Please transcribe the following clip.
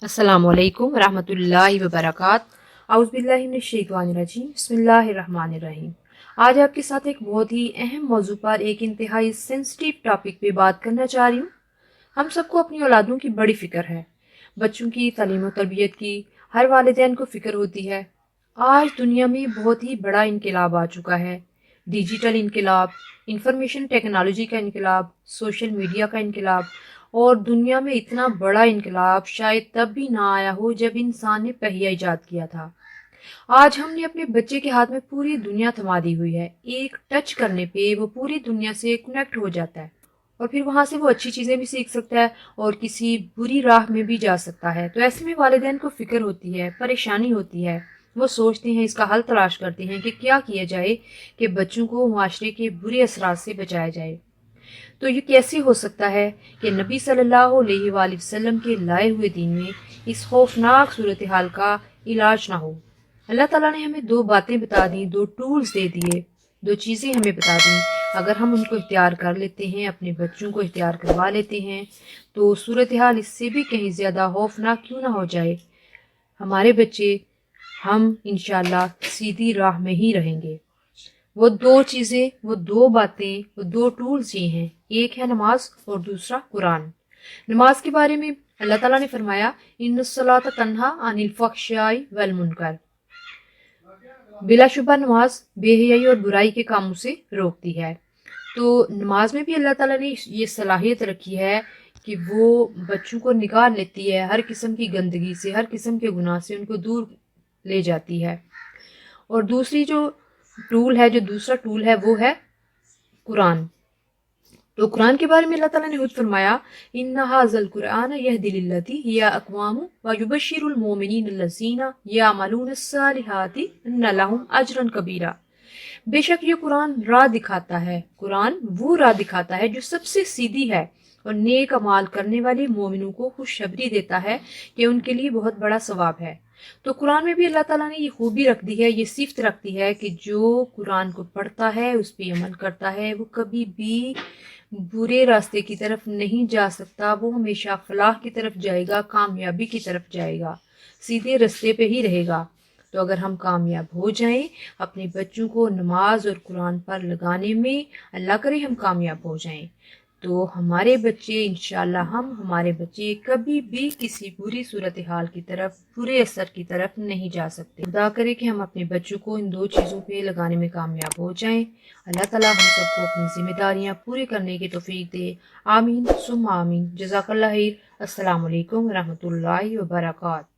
अस्सलामुअलैकुम रहमतुल्लाहि व बरकातहू। औज़ुबिल्लाहि मिनश्शैतानिर्रजीम बिस्मिल्लाहिर्रहमानिर्रहीम। आज आपके साथ एक बहुत ही अहम मौजू पर एक इंतहाई सेंसिटिव टॉपिक पे बात करना चाह रही हूँ। हम सबको अपनी औलादों की बड़ी फिक्र है, बच्चों की तालीम और तरबियत की हर वालिदैन को फिक्र होती है। आज दुनिया में बहुत ही बड़ा इनकलाब आ चुका है। डिजिटल इनकलाब, इंफॉर्मेशन टेक्नोलॉजी का इनकलाब, सोशल मीडिया का इनकलाब, और दुनिया में इतना बड़ा इनकलाब शायद तब भी ना आया हो जब इंसान ने पहिया ईजाद किया था। आज हमने अपने बच्चे के हाथ में पूरी दुनिया थमा दी हुई है। एक टच करने पे वो पूरी दुनिया से कनेक्ट हो जाता है और फिर वहां से वो अच्छी चीजें भी सीख सकता है और किसी बुरी राह में भी जा सकता है। तो ऐसे में वालिदैन को फिक्र होती है, परेशानी होती है। वो सोचते हैं, इसका हल तलाश करते हैं कि क्या किया जाए कि बच्चों को माशरे के बुरे असरात से बचाया जाए। तो ये कैसे हो सकता है कि नबी सल्लल्लाहु अलैहि वसल्लम के लाए हुए दीन में इस खौफनाक सूरत हाल का इलाज ना हो। अल्लाह ताला ने हमें दो बातें बता दी, दो टूल्स दे दिए, दो चीज़ें हमें बता दी। अगर हम उनको इख्तियार कर लेते हैं, अपने बच्चों को इख्तियार करवा लेते हैं, तो सूरत हाल इससे भी कहीं ज़्यादा खौफनाक क्यों ना हो जाए। हमारे बच्चे, हम इंशाल्लाह सीधी राह में ही रहेंगे। वो दो चीज़ें, वो दो बातें, वो दो टूल्स ये हैं। एक है नमाज और दूसरा कुरान। नमाज के बारे में अल्लाह ताला ने फरमाया, इन्नस्सलात तन्हा अनिल फहशाई वल मुनकर। बिलाशुबा नमाज बेहयाई और बुराई के कामों से रोकती है। तो नमाज में भी अल्लाह ताला ने ये सलाहियत रखी है कि वो बच्चों को निकाल लेती है हर किस्म की गंदगी से, हर किस्म के गुनाह से उनको दूर ले जाती है। और दूसरी जो दूसरा टूल है वो है कुरान। तो कुरान के बारे में अल्लाह ताला ने खुद फरमाया, इन्ना हाज़ल कुरान यहदी लिल्लती हिया अक़वाम व युबश्शिरुल मोमिनीन लज़ीना यामलून अस्सालिहाति अन्ना लहुम अजरन कबीरा। बेशक ये कुरान राह दिखाता है, कुरान वो राह दिखाता है जो सबसे सीधी है और नेक अमाल करने वाले मोमिनों को खुशखबरी देता है कि उनके लिए बहुत बड़ा सवाब है। तो कुरान में भी अल्लाह ताला ने ये खूबी रख दी है, ये सिफ़त रखती है कि जो कुरान को पढ़ता है, उस पर अमल करता है, वो कभी भी बुरे रास्ते की तरफ नहीं जा सकता। वो हमेशा फलाह की तरफ जाएगा, कामयाबी की तरफ जाएगा, सीधे रास्ते पे ही रहेगा। तो अगर हम कामयाब हो जाएं अपने बच्चों को नमाज और कुरान पर लगाने में, अल्लाह करे हम कामयाब हो जाएं, तो हमारे बच्चे इंशाल्लाह, हमारे बच्चे कभी भी किसी बुरी सूरत हाल की तरफ, बुरे असर की तरफ नहीं जा सकते। खुदा करे कि हम अपने बच्चों को इन दो चीज़ों पे लगाने में कामयाब हो जाएं। अल्लाह ताला हम सबको अपनी जिम्मेदारियां पूरी करने की तौफीक दे। आमीन सुम्मा आमीन। जज़ाकल्लाह खैर। अस्सलामु अलैकुम रहमतुल्लाहि व बरकातहू।